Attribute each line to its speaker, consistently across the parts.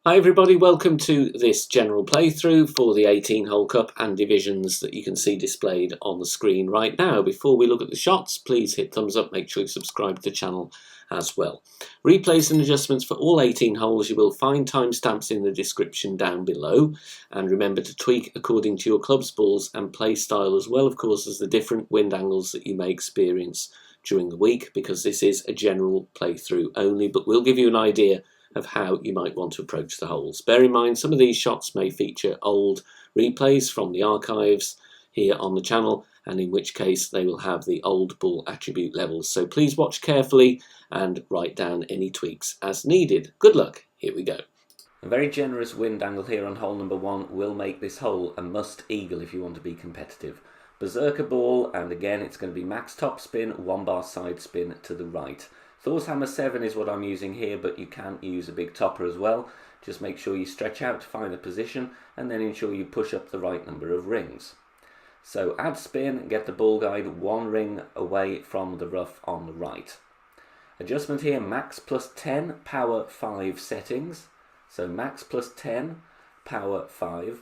Speaker 1: Hi everybody, welcome to this general playthrough for the 18-hole cup and divisions that you can see displayed on the screen right now. Before we look at the shots, please hit thumbs up, make sure you subscribe to the channel as well. Replays and adjustments for all 18 holes, you will find timestamps in the description down below, and remember to tweak according to your club's balls and play style, as well of course as the different wind angles that you may experience during the week, because this is a general playthrough only, but we'll give you an idea of how you might want to approach the holes. Bear in mind, some of these shots may feature old replays from the archives here on the channel, and in which case they will have the old ball attribute levels. So please watch carefully and write down any tweaks as needed. Good luck, here we go. A very generous wind angle here on hole number 1 will make this hole a must eagle if you want to be competitive. Berserker ball, and again it's going to be max top spin, 1 bar side spin to the right. Thor's Hammer 7 is what I'm using here, but you can use a big topper as well. Just make sure you stretch out to find the position and then ensure you push up the right number of rings. So add spin, get the ball guide 1 ring away from the rough on the right. Adjustment here, max plus 10, power 5 settings. So max plus 10, power 5.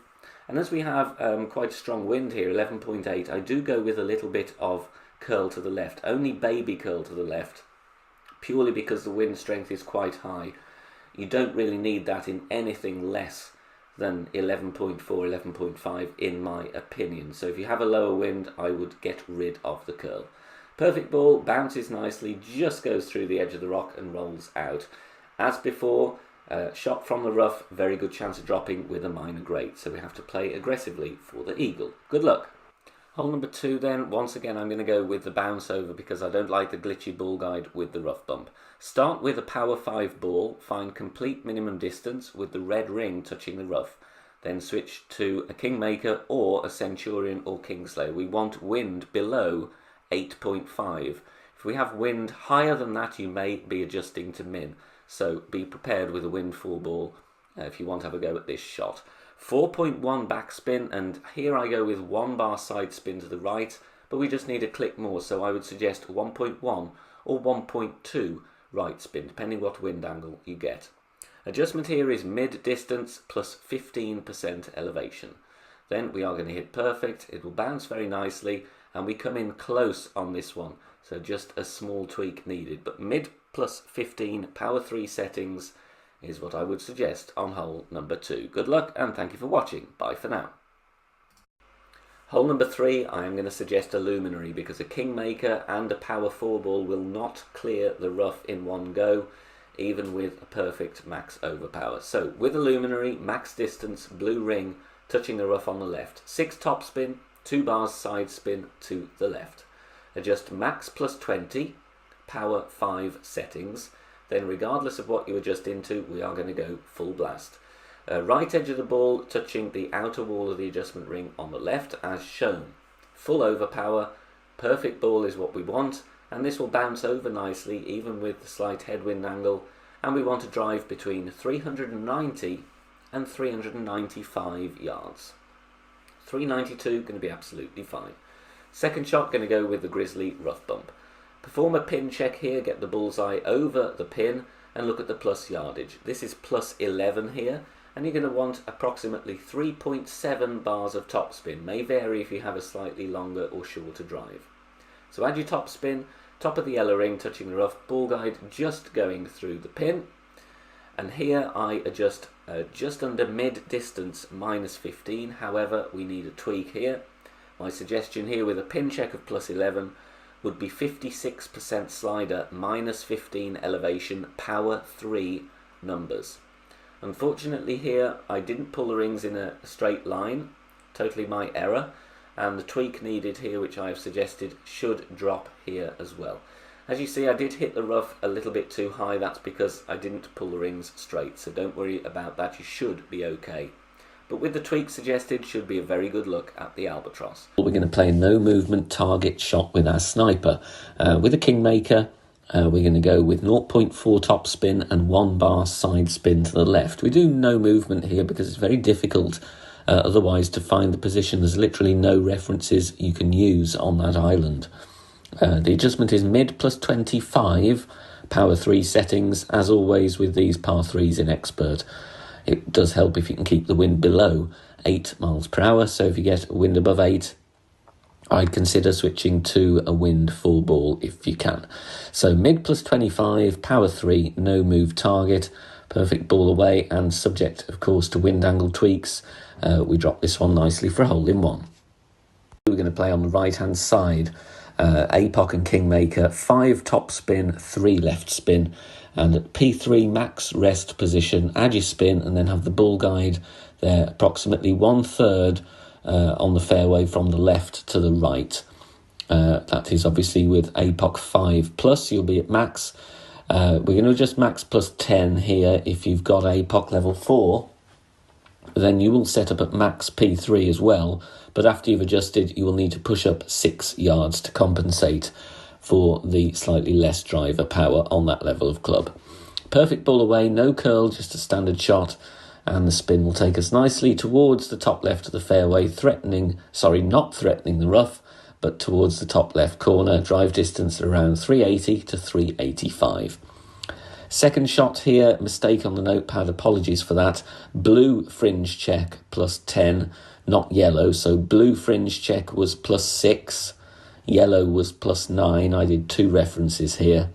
Speaker 1: And as we have quite a strong wind here, 11.8, I do go with a little bit of curl to the left, only baby curl to the left, purely because the wind strength is quite high. You don't really need that in anything less than 11.4, 11.5 in my opinion. So if you have a lower wind, I would get rid of the curl. Perfect ball, bounces nicely, just goes through the edge of the rock and rolls out. As before, shot from the rough, very good chance of dropping with a minor great. So we have to play aggressively for the eagle. Good luck. Hole number 2 then, once again I'm going to go with the bounce over because I don't like the glitchy ball guide with the rough bump. Start with a power 5 ball, find complete minimum distance with the red ring touching the rough. Then switch to a Kingmaker or a Centurion or Kingslayer. We want wind below 8.5. If we have wind higher than that, you may be adjusting to min. So be prepared with a wind 4 ball if you want to have a go at this shot. 4.1 backspin, and here I go with 1 bar side spin to the right, but we just need a click more, so I would suggest 1.1 or 1.2 right spin, depending what wind angle you get. Adjustment here is mid distance plus 15% elevation. Then we are going to hit perfect, it will bounce very nicely, and we come in close on this one, so just a small tweak needed, but mid plus 15, power 3 settings, is what I would suggest on hole number 2. Good luck and thank you for watching. Bye for now. Hole number 3, I am going to suggest a luminary because a Kingmaker and a power 4 ball will not clear the rough in one go, even with a perfect max overpower. So with a luminary, max distance, blue ring, touching the rough on the left. 6 top spin, 2 bars side spin to the left. Adjust max plus 20, power 5 settings. Then regardless of what you adjust into, we are going to go full blast. Right edge of the ball touching the outer wall of the adjustment ring on the left as shown. Full overpower, perfect ball is what we want, and this will bounce over nicely even with the slight headwind angle, and we want to drive between 390 and 395 yards. 392 going to be absolutely fine. Second shot going to go with the Grizzly rough bump. Perform a pin check here, get the bullseye over the pin and look at the plus yardage. This is plus 11 here, and you're going to want approximately 3.7 bars of topspin. May vary if you have a slightly longer or shorter drive. So add your topspin, top of the yellow ring touching the rough, ball guide just going through the pin. And here I adjust just under mid distance minus 15, however we need a tweak here. My suggestion here with a pin check of plus 11 would be 56% slider, minus 15 elevation, power 3 numbers. Unfortunately here I didn't pull the rings in a straight line, totally my error, and the tweak needed here, which I have suggested, should drop here as well. As you see, I did hit the rough a little bit too high. That's because I didn't pull the rings straight, so don't worry about that, you should be okay. But with the tweak suggested, should be a very good look at the albatross. We're going to play a no movement target shot with our sniper. With a Kingmaker, we're going to go with 0.4 top spin and 1 bar side spin to the left. We do no movement here because it's very difficult otherwise to find the position. There's literally no references you can use on that island. The adjustment is mid plus 25, power 3 settings, as always with these par 3s in expert. It does help if you can keep the wind below 8 miles per hour. So if you get a wind above 8, I'd consider switching to a wind 4 ball if you can. So mid plus 25, power 3, no move target, perfect ball away, and subject, of course, to wind angle tweaks, we drop this one nicely for a hole in 1. We're going to play on the right-hand side. APOC and Kingmaker, 5 top spin, 3 left spin, and at P3 max rest position, add your spin and then have the ball guide there approximately 1/3 on the fairway from the left to the right. That is obviously with APOC 5 plus, you'll be at max. We're going to adjust max plus 10 here. If you've got APOC level 4, then you will set up at max P3 as well, but after you've adjusted, you will need to push up 6 yards to compensate for the slightly less driver power on that level of club. Perfect ball away, no curl, just a standard shot, and the spin will take us nicely towards the top left of the fairway, not threatening the rough, but towards the top left corner, drive distance around 380 to 385. Second shot here, mistake on the notepad, apologies for that. Blue fringe check plus 10, not yellow. So blue fringe check was plus 6, yellow was plus 9. I did 2 references here.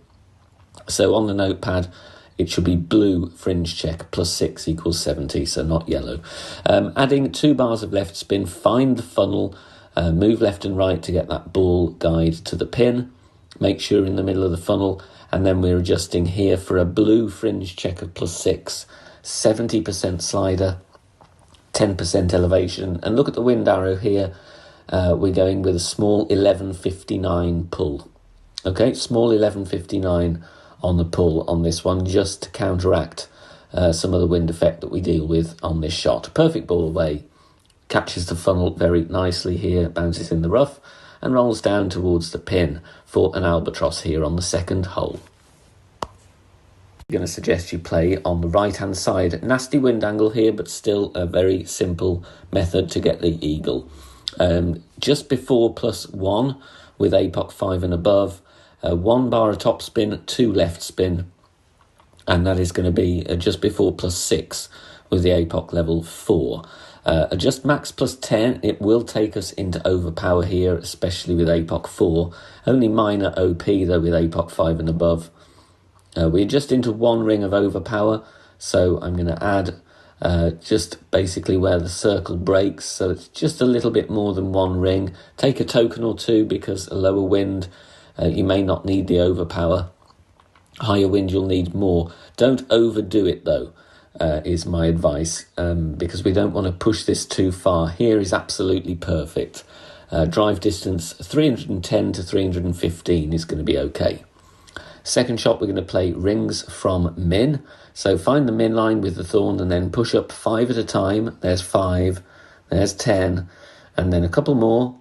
Speaker 1: So on the notepad, it should be blue fringe check plus 6 equals 70, so not yellow. Adding 2 bars of left spin, find the funnel, move left and right to get that ball guide to the pin. Make sure in the middle of the funnel, and then we're adjusting here for a blue fringe check of plus 6, 70% slider, 10% elevation. And look at the wind arrow here. We're going with a small 1159 pull. Okay, small 1159 on the pull on this one, just to counteract some of the wind effect that we deal with on this shot. Perfect ball away, catches the funnel very nicely here, bounces in the rough, and rolls down towards the pin for an albatross here on the second hole. I'm going to suggest you play on the right-hand side. Nasty wind angle here, but still a very simple method to get the eagle. Just before plus 1 with APOC 5 and above, 1 bar of top spin, 2 left spin, and that is going to be just before plus 6 with the APOC level 4. Adjust max plus 10, it will take us into overpower here, especially with APOC 4. Only minor OP though with APOC 5 and above. We adjust into 1 ring of overpower, so I'm going to add just basically where the circle breaks, so it's just a little bit more than 1 ring. Take a token or 2 because a lower wind, you may not need the overpower. Higher wind, you'll need more. Don't overdo it though. Is my advice, because we don't want to push this too far. Here is absolutely perfect. Drive distance 310 to 315 is going to be okay. Second shot, we're going to play rings from min. So find the min line with the thorn and then push up 5 at a time. There's 5, there's 10, and then a couple more.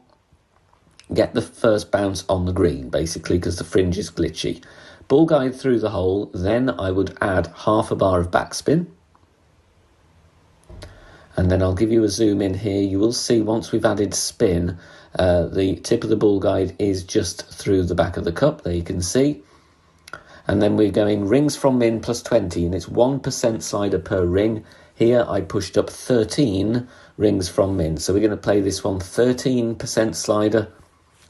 Speaker 1: Get the first bounce on the green, basically, because the fringe is glitchy. Ball guide through the hole, then I would add half a bar of backspin. And then I'll give you a zoom in here. You will see once we've added spin, the tip of the ball guide is just through the back of the cup. There you can see. And then we're going rings from min plus 20, and it's 1% slider per ring. Here I pushed up 13 rings from min. So we're going to play this one 13% slider,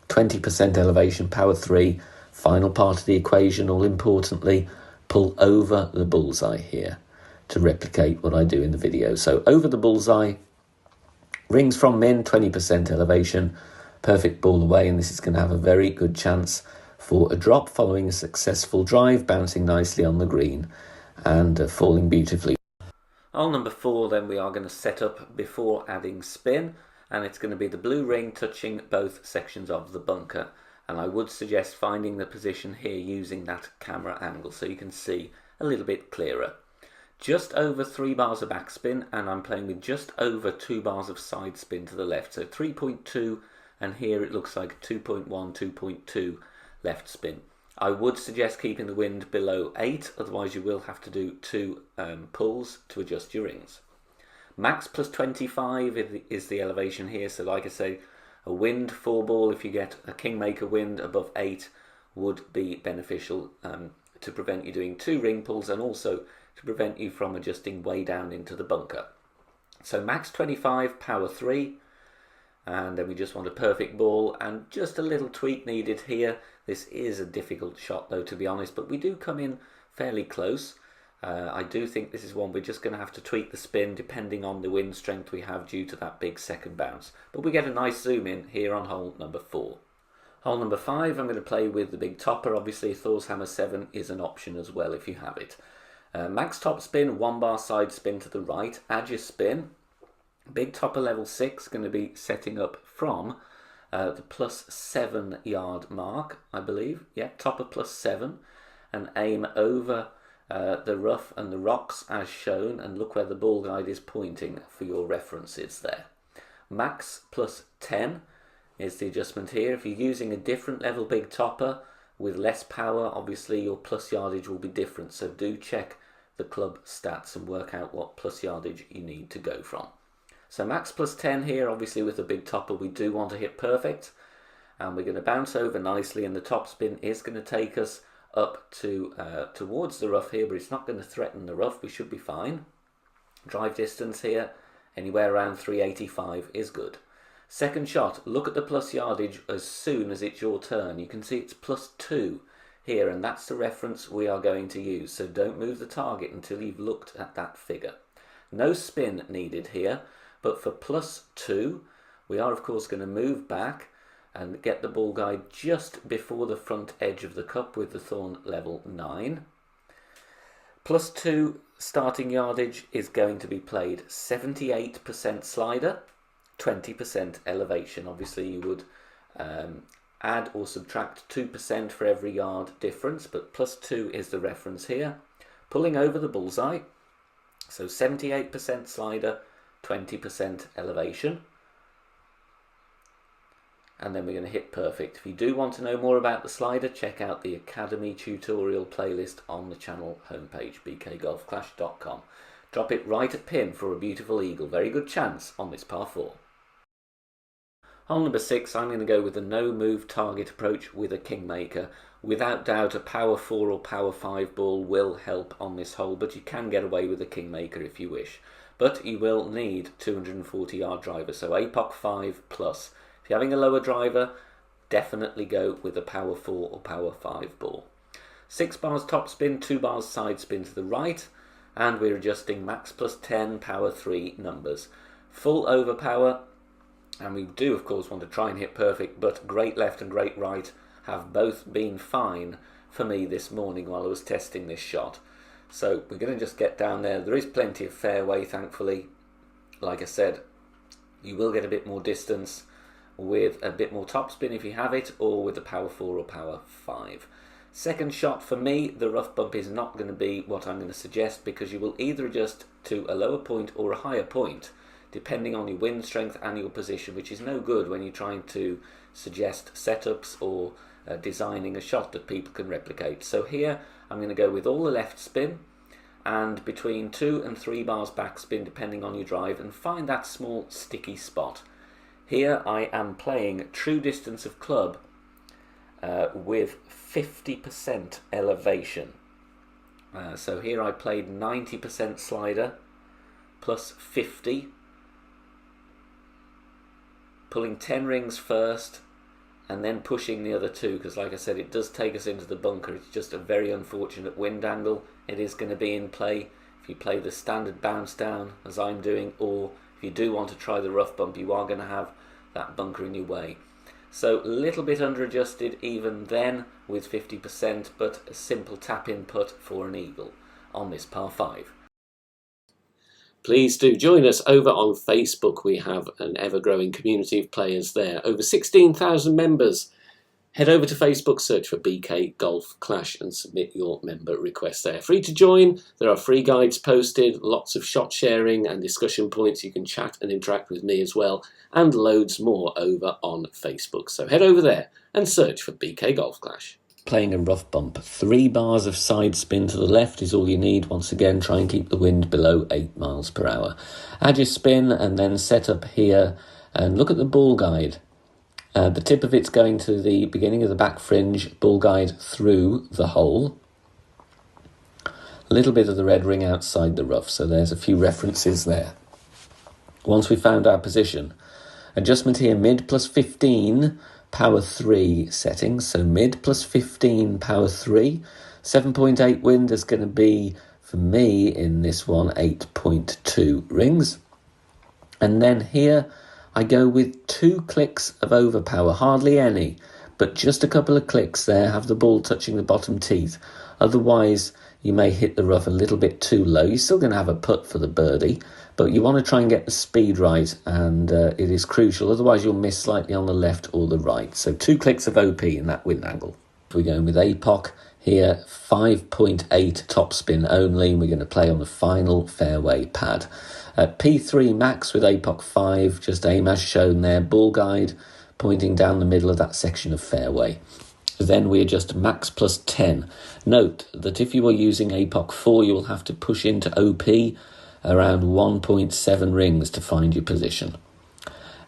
Speaker 1: 20% elevation, power 3. Final part of the equation, all importantly, pull over the bullseye here to replicate what I do in the video. So over the bullseye, rings from min, 20% elevation, perfect ball away, and this is going to have a very good chance for a drop following a successful drive, bouncing nicely on the green and falling beautifully. On number 4 then we are going to set up before adding spin, and it's going to be the blue ring touching both sections of the bunker, and I would suggest finding the position here using that camera angle so you can see a little bit clearer. Just over 3 bars of backspin, and I'm playing with just over 2 bars of side spin to the left, so 3.2, and here it looks like 2.1, 2.2 left spin. I would suggest keeping the wind below 8, otherwise you will have to do 2 pulls to adjust your rings. Max plus 25 is the elevation here, so like I say, a wind 4 ball, if you get a Kingmaker wind above 8, would be beneficial to prevent you doing 2 ring pulls and also to prevent you from adjusting way down into the bunker. So max 25, power 3, and then we just want a perfect ball, and just a little tweak needed here. This is a difficult shot though, to be honest, but we do come in fairly close. I do think this is one we're just going to have to tweak the spin depending on the wind strength we have due to that big second bounce. But we get a nice zoom in here on hole number 4. Hole number 5, I'm going to play with the big topper. Obviously Thor's Hammer 7 is an option as well if you have it. Max top spin, 1 bar side spin to the right, add your spin. Big topper level 6, going to be setting up from the +7 yard mark, I believe. Yeah, topper +7, and aim over the rough and the rocks as shown, and look where the ball guide is pointing for your references there. Max +10 is the adjustment here. If you're using a different level big topper with less power, obviously your plus yardage will be different, so do check the club stats and work out what plus yardage you need to go from. So max +10 here, obviously with the big topper we do want to hit perfect, and we're going to bounce over nicely, and the top spin is going to take us up to towards the rough here, but it's not going to threaten the rough. We should be fine. Drive distance here, anywhere around 385 is good. Second shot, look at the plus yardage as soon as it's your turn. You can see it's +2 here, and that's the reference we are going to use. So don't move the target until you've looked at that figure. No spin needed here, but for +2, we are of course going to move back and get the ball guide just before the front edge of the cup with the thorn level 9. +2 starting yardage is going to be played 78% slider, 20% elevation. Obviously you would add or subtract 2% for every yard difference, but +2 is the reference here. Pulling over the bullseye, so 78% slider, 20% elevation. And then we're going to hit perfect. If you do want to know more about the slider, check out the Academy tutorial playlist on the channel homepage, bkgolfclash.com. Drop it right at pin for a beautiful eagle. Very good chance on this par 4. Hole number 6, I'm going to go with a no move target approach with a kingmaker. Without doubt a power 4 or power 5 ball will help on this hole, but you can get away with a kingmaker if you wish. But you will need 240 yard driver, so APOC 5 plus. If you're having a lower driver, definitely go with a power 4 or power 5 ball. 6 bars top spin, 2 bars side spin to the right, and we're adjusting max +10, power 3 numbers. Full overpower, and we do of course want to try and hit perfect, but great left and great right have both been fine for me this morning while I was testing this shot. So we're going to just get down there. There is plenty of fairway, thankfully. Like I said, you will get a bit more distance with a bit more topspin if you have it, or with a power 4 or power 5. Second shot for me, the rough bump is not going to be what I'm going to suggest, because you will either adjust to a lower point or a higher point depending on your wind strength and your position, which is no good when you're trying to suggest setups or designing a shot that people can replicate. So here I'm going to go with all the left spin and between 2 and 3 bars back spin depending on your drive, and find that small sticky spot. Here I am playing true distance of club with 50% elevation. So here I played 90% slider plus 50, pulling 10 rings first and then pushing the other 2, because like I said, it does take us into the bunker. It's just a very unfortunate wind angle. It is going to be in play if you play the standard bounce down as I'm doing, or if you do want to try the rough bump, you are going to have that bunker in your way. So a little bit under adjusted even then with 50%, but a simple tap in putt for an eagle on this par 5. Please do join us over on Facebook. We have an ever-growing community of players there. Over 16,000 members. Head over to Facebook, search for BK Golf Clash and submit your member request there. Free to join. There are free guides posted, lots of shot sharing and discussion points. You can chat and interact with me as well, and loads more over on Facebook. So head over there and search for BK Golf Clash. Playing a rough bump. 3 bars of side spin to the left is all you need. Once again, try and keep the wind below 8 miles per hour. Add your spin and then set up here and look at the ball guide. The tip of it's going to the beginning of the back fringe, ball guide through the hole. A little bit of the red ring outside the rough, so there's a few references there. Once we found our position, adjustment here, mid plus 15, power 3 settings. So mid plus 15, power 3. 7.8 wind is going to be, for me, in this one, 8.2 rings. And then here I go with 2 clicks of overpower, hardly any, but just a couple of clicks there, have the ball touching the bottom teeth. Otherwise, you may hit the rough a little bit too low. You're still going to have a putt for the birdie, but you want to try and get the speed right, and it is crucial. Otherwise, you'll miss slightly on the left or the right. So 2 clicks of OP in that wind angle. We're going with APOC here, 5.8 topspin only. We're going to play on the final fairway pad. P3 max with APOC 5, just aim as shown there, ball guide pointing down the middle of that section of fairway. Then we adjust max plus 10. Note that if you are using APOC 4, you will have to push into OP around 1.7 rings to find your position.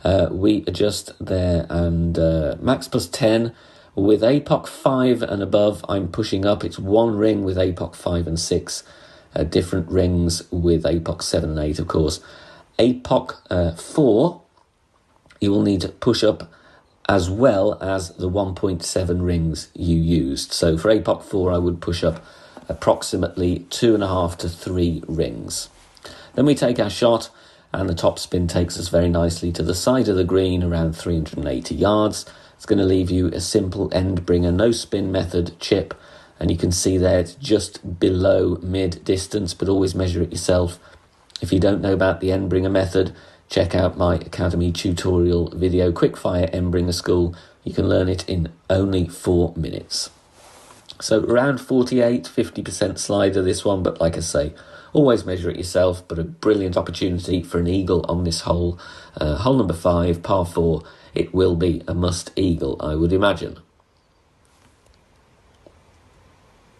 Speaker 1: We adjust there, and max plus 10. With APOC 5 and above, I'm pushing up. It's 1 ring with APOC 5 and 6. Different rings with APOC 7 and 8, of course. APOC 4, you will need to push up as well as the 1.7 rings you used. So for APOC 4, I would push up approximately 2.5 to 3 rings. Then we take our shot, and the top spin takes us very nicely to the side of the green, around 380 yards. It's going to leave you a simple end bringer, no spin method chip, and you can see there it's just below mid distance, but always measure it yourself. If you don't know about the end bringer method, check out my Academy tutorial video, Quickfire End Bringer School. You can learn it in only 4 minutes. So around 48-50% slider this one, but like I say, always measure it yourself, but a brilliant opportunity for an eagle on this hole. Hole number 5, par 4, it will be a must eagle, I would imagine.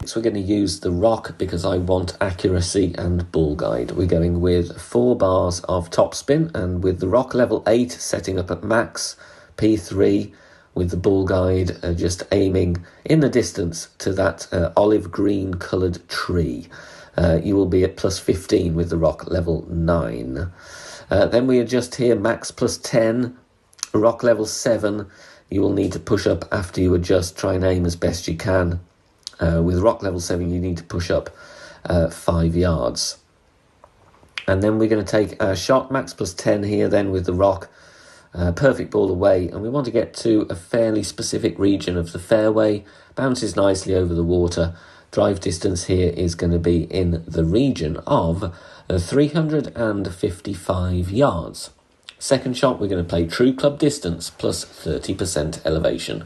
Speaker 1: So we're going to use the rock because I want accuracy and ball guide. We're going with 4 bars of topspin, and with the rock level 8 setting up at max, P3 with the ball guide just aiming in the distance to that olive green coloured tree. You will be at plus 15 with the rock level 9. Then we adjust here, max plus 10, rock level 7. You will need to push up after you adjust, try and aim as best you can. With rock level 7, you need to push up 5 yards. And then we're going to take our shot, max plus 10 here then with the rock. Perfect ball away, and we want to get to a fairly specific region of the fairway. Bounces nicely over the water. Drive distance here is going to be in the region of 355 yards. Second shot, we're going to play true club distance plus 30% elevation.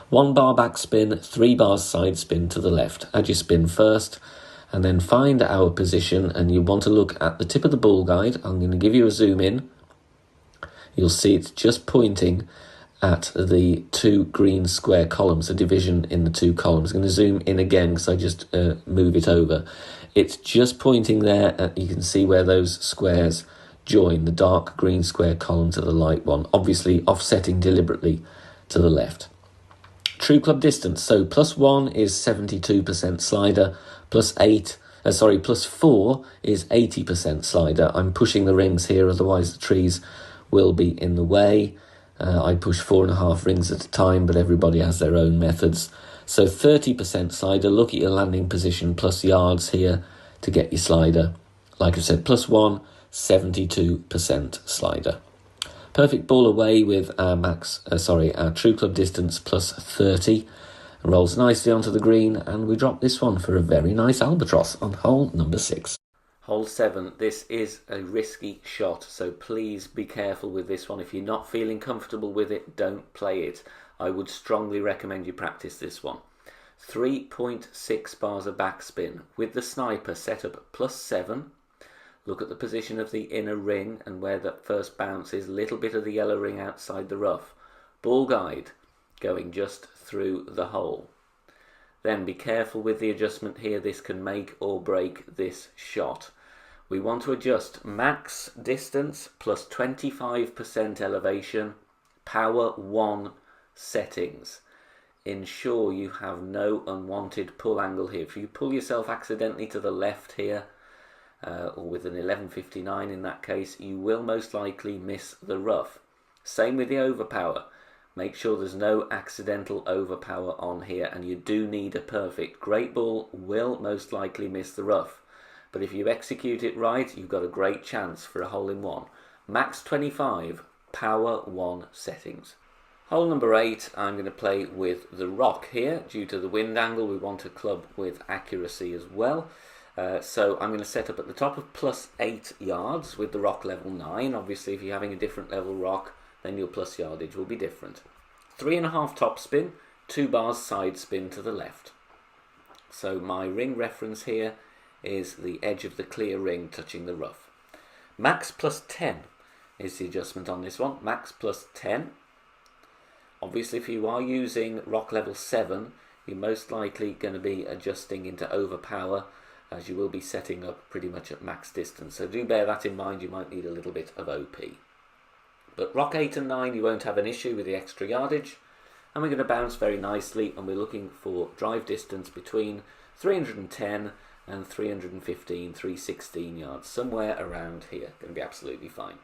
Speaker 1: 1 bar backspin, 3 bars side spin to the left. Add your spin first, and then find our position, and you want to look at the tip of the ball guide. I'm going to give you a zoom in. You'll see it's just pointing at the 2 green square columns, a division in the 2 columns. I'm going to zoom in again because I just move it over. It's just pointing there. You can see where those squares join, the dark green square column to the light one, obviously offsetting deliberately to the left. True club distance, so plus 1 is 72% slider, plus 4 is 80% slider. I'm pushing the rings here, otherwise the trees will be in the way. I push 4.5 rings at a time, but everybody has their own methods. So 30% slider, look at your landing position, plus yards here to get your slider. Like I said, plus 1, 72% slider. Perfect ball away with our our true club distance plus 30. Rolls nicely onto the green, and we drop this one for a very nice albatross on hole number 6. Hole 7, this is a risky shot, so please be careful with this one. If you're not feeling comfortable with it, don't play it. I would strongly recommend you practice this one. 3.6 bars of backspin with the sniper set up plus 7. Look at the position of the inner ring and where that first bounce is, a little bit of the yellow ring outside the rough. Ball guide going just through the hole. Then be careful with the adjustment here, this can make or break this shot. We want to adjust max distance plus 25% elevation, power 1 settings. ensure you have no unwanted pull angle here. If you pull yourself accidentally to the left here, or with an 1159 in that case, you will most likely miss the rough. Same with the overpower. Make sure there's no accidental overpower on here, and you do need a perfect. Great ball will most likely miss the rough, but if you execute it right, you've got a great chance for a hole-in-one. Max 25, power 1 settings. Hole number 8, I'm going to play with the rock here. Due to the wind angle, we want a club with accuracy as well. So I'm going to set up at the top of +8 yards with the rock level 9. Obviously, if you're having a different level rock, then your plus yardage will be different. 3.5 top spin, 2 bars side spin to the left. So my ring reference here is the edge of the clear ring touching the rough. Max +10 is the adjustment on this one. Max +10. Obviously, if you are using rock level 7, you're most likely going to be adjusting into overpower, as you will be setting up pretty much at max distance. So do bear that in mind, you might need a little bit of OP. But rock 8 and 9, you won't have an issue with the extra yardage. And we're going to bounce very nicely, and we're looking for drive distance between 310 and 315, 316 yards, somewhere around here. Going to be absolutely fine.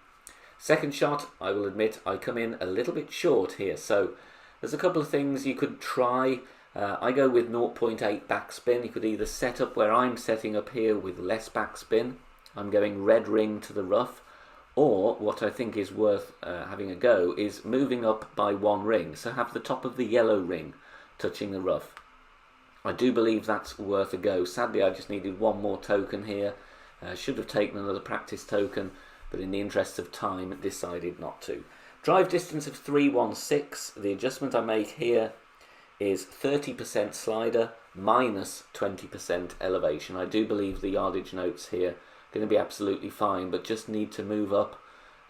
Speaker 1: Second shot, I will admit, I come in a little bit short here. So there's a couple of things you could try. I go with 0.8 backspin. You could either set up where I'm setting up here with less backspin. I'm going red ring to the rough. Or what I think is worth having a go is moving up by 1 ring. So have the top of the yellow ring touching the rough. I do believe that's worth a go. Sadly, I just needed 1 more token here. Should have taken another practice token, but in the interest of time, decided not to. Drive distance of 316. The adjustment I make here is 30% slider minus 20% elevation. I do believe the yardage notes here are going to be absolutely fine, but just need to move up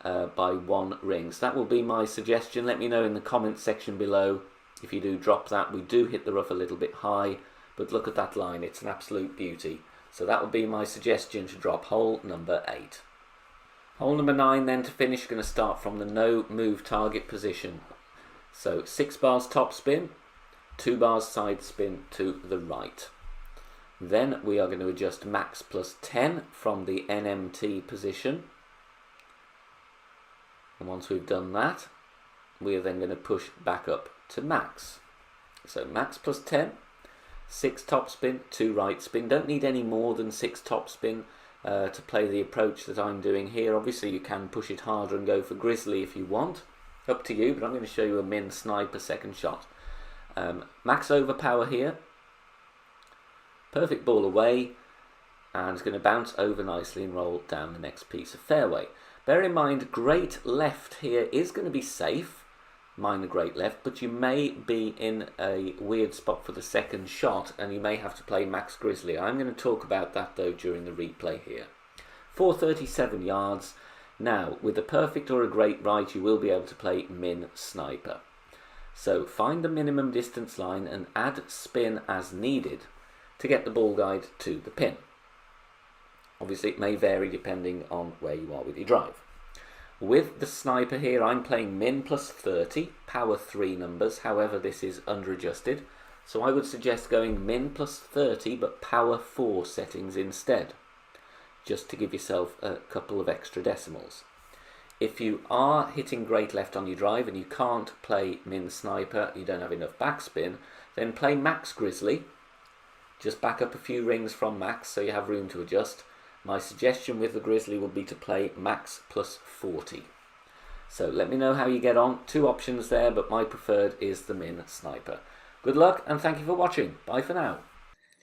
Speaker 1: by 1 ring. So that will be my suggestion. Let me know in the comments section below if you do drop that. We do hit the rough a little bit high, but look at that line, it's an absolute beauty. So that would be my suggestion to drop hole number 8. Hole number 9 then to finish, going to start from the no move target position. So 6 bars top spin, 2 bars side spin to the right. Then we are going to adjust max +10 from the NMT position. And once we've done that, we are then going to push back up to max. So max +10, 6 top spin, 2 right spin. Don't need any more than 6 top spin to play the approach that I'm doing here. Obviously you can push it harder and go for grizzly if you want. Up to you, but I'm going to show you a min sniper second shot. Max overpower here. Perfect ball away, and it's going to bounce over nicely and roll down the next piece of fairway. Bear in mind, great left here is going to be safe, minor great left, but you may be in a weird spot for the second shot, and you may have to play max grizzly. I'm going to talk about that though during the replay here. 437 yards. Now, with a perfect or a great right, you will be able to play min sniper. So find the minimum distance line and add spin as needed to get the ball guide to the pin. Obviously it may vary depending on where you are with your drive. With the sniper here, I'm playing min +30, power 3 numbers, however this is under adjusted. So I would suggest going min +30 but power 4 settings instead, just to give yourself a couple of extra decimals. If you are hitting great left on your drive and you can't play min sniper, you don't have enough backspin, then play max grizzly. Just back up a few rings from max so you have room to adjust. My suggestion with the grizzly would be to play max +40. So let me know how you get on. 2 options there, but my preferred is the min sniper. Good luck and thank you for watching. Bye for now.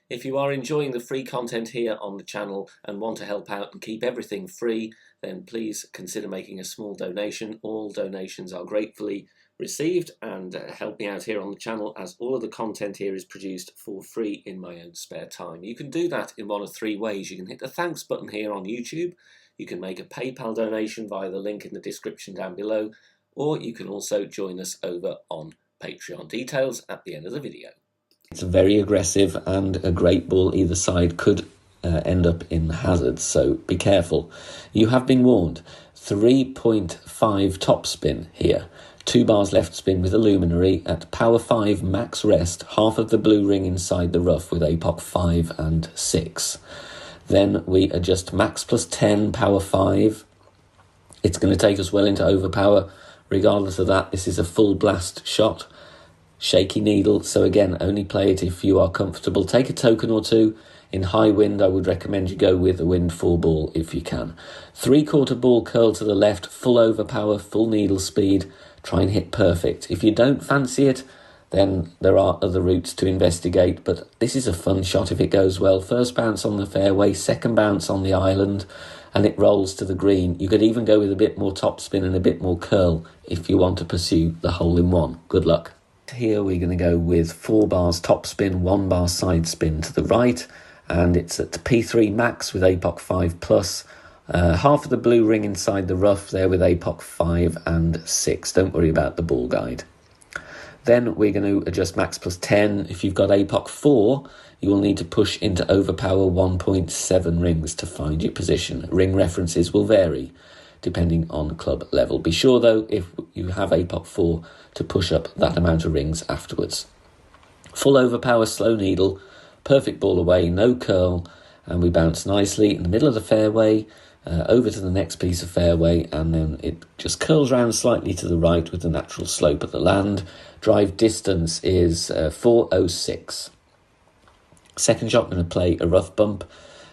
Speaker 1: If you are enjoying the free content here on the channel and want to help out and keep everything free, then please consider making a small donation. All donations are gratefully received and help me out here on the channel, as all of the content here is produced for free in my own spare time. You can do that in one of 3 ways. You can hit the thanks button here on YouTube, you can make a PayPal donation via the link in the description down below, or you can also join us over on Patreon. Details at the end of the video. It's very aggressive and a great ball either side could end up in hazards, so be careful. You have been warned. 3.5 topspin here. 2 bars left spin with a luminary at power 5 max rest, half of the blue ring inside the rough with APOC 5 and 6. Then we adjust max plus 10, power 5. It's going to take us well into overpower. Regardless of that, this is a full blast shot. Shaky needle, so again, only play it if you are comfortable. Take a token or two. In high wind, I would recommend you go with a wind 4 ball if you can. 3/4 ball curl to the left, full overpower, full needle speed. Try and hit perfect. If you don't fancy it, then there are other routes to investigate, but this is a fun shot if it goes well. First bounce on the fairway, second bounce on the island, and it rolls to the green. You could even go with a bit more topspin and a bit more curl if you want to pursue the hole-in-one. Good luck. Here we're going to go with 4 bars topspin, 1 bar side spin to the right, and it's at P3 max with APOC 5 plus. Half of the blue ring inside the rough there with APOC 5 and 6. Don't worry about the ball guide. Then we're going to adjust max plus 10. If you've got APOC 4, you will need to push into overpower 1.7 rings to find your position. Ring references will vary depending on club level. Be sure though, if you have APOC 4, to push up that amount of rings afterwards. Full overpower, slow needle, perfect ball away, no curl, and we bounce nicely in the middle of the fairway, over to the next piece of fairway, and then it just curls round slightly to the right with the natural slope of the land. Drive distance is 406. Second shot, going to play a rough bump.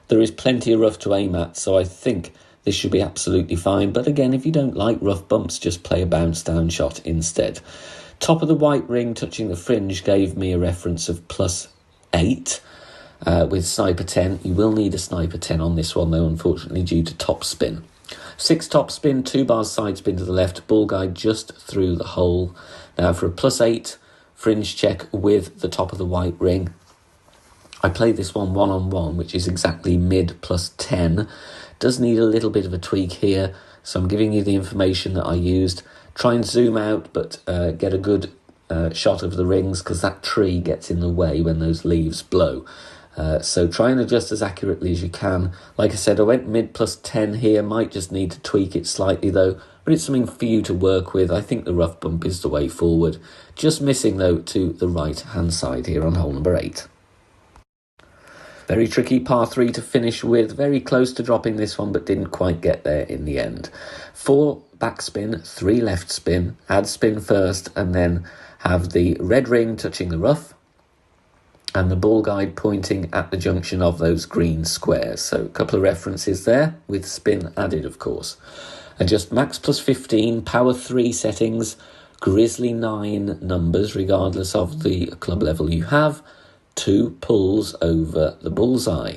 Speaker 1: There is plenty of rough to aim at, so I think this should be absolutely fine. But again, if you don't like rough bumps, just play a bounce down shot instead. Top of the white ring touching the fringe gave me a reference of plus 8. With sniper 10. You will need a sniper 10 on this one though, unfortunately, due to top spin. 6 top spin, 2 bars side spin to the left, ball guide just through the hole. Now for a plus 8 fringe check with the top of the white ring. I played this one 1-on-1, which is exactly mid plus 10. Does need a little bit of a tweak here, so I'm giving you the information that I used. Try and zoom out, but get a good shot of the rings, because that tree gets in the way when those leaves blow. So try and adjust as accurately as you can. Like I said, I went mid plus 10 here. Might just need to tweak it slightly though, but it's something for you to work with. I think the rough bump is the way forward. Just missing though to the right hand side here on hole number 8. Very tricky par 3 to finish with. Very close to dropping this one, but didn't quite get there in the end. 4 backspin, 3 left spin. Add spin first, and then have the red ring touching the rough, and the ball guide pointing at the junction of those green squares. So a couple of references there, with spin added, of course. Adjust max plus 15, power 3 settings, grizzly 9 numbers, regardless of the club level you have. 2 pulls over the bullseye.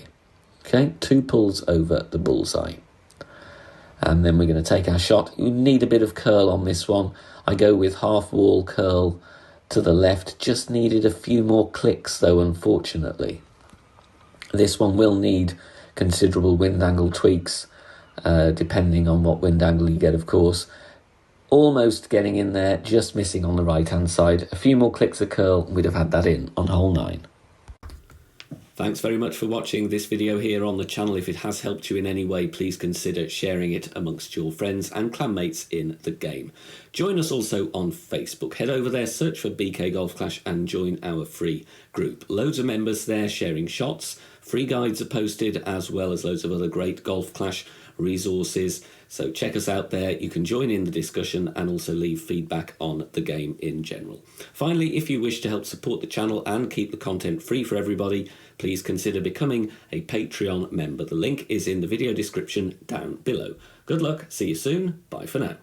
Speaker 1: Okay, 2 pulls over the bullseye. And then we're going to take our shot. You need a bit of curl on this one. I go with half wall curl to the left. Just needed a few more clicks though, unfortunately. This one will need considerable wind angle tweaks, depending on what wind angle you get, of course. Almost getting in there, just missing on the right hand side. A few more clicks of curl, we'd have had that in on hole 9. Thanks very much for watching this video here on the channel. If it has helped you in any way, please consider sharing it amongst your friends and clanmates in the game. Join us also on Facebook. Head over there, search for BK Golf Clash and join our free group. Loads of members there sharing shots. Free guides are posted, as well as loads of other great Golf Clash resources. So check us out there. You can join in the discussion and also leave feedback on the game in general. Finally, if you wish to help support the channel and keep the content free for everybody, please consider becoming a Patreon member. The link is in the video description down below. Good luck, see you soon, bye for now.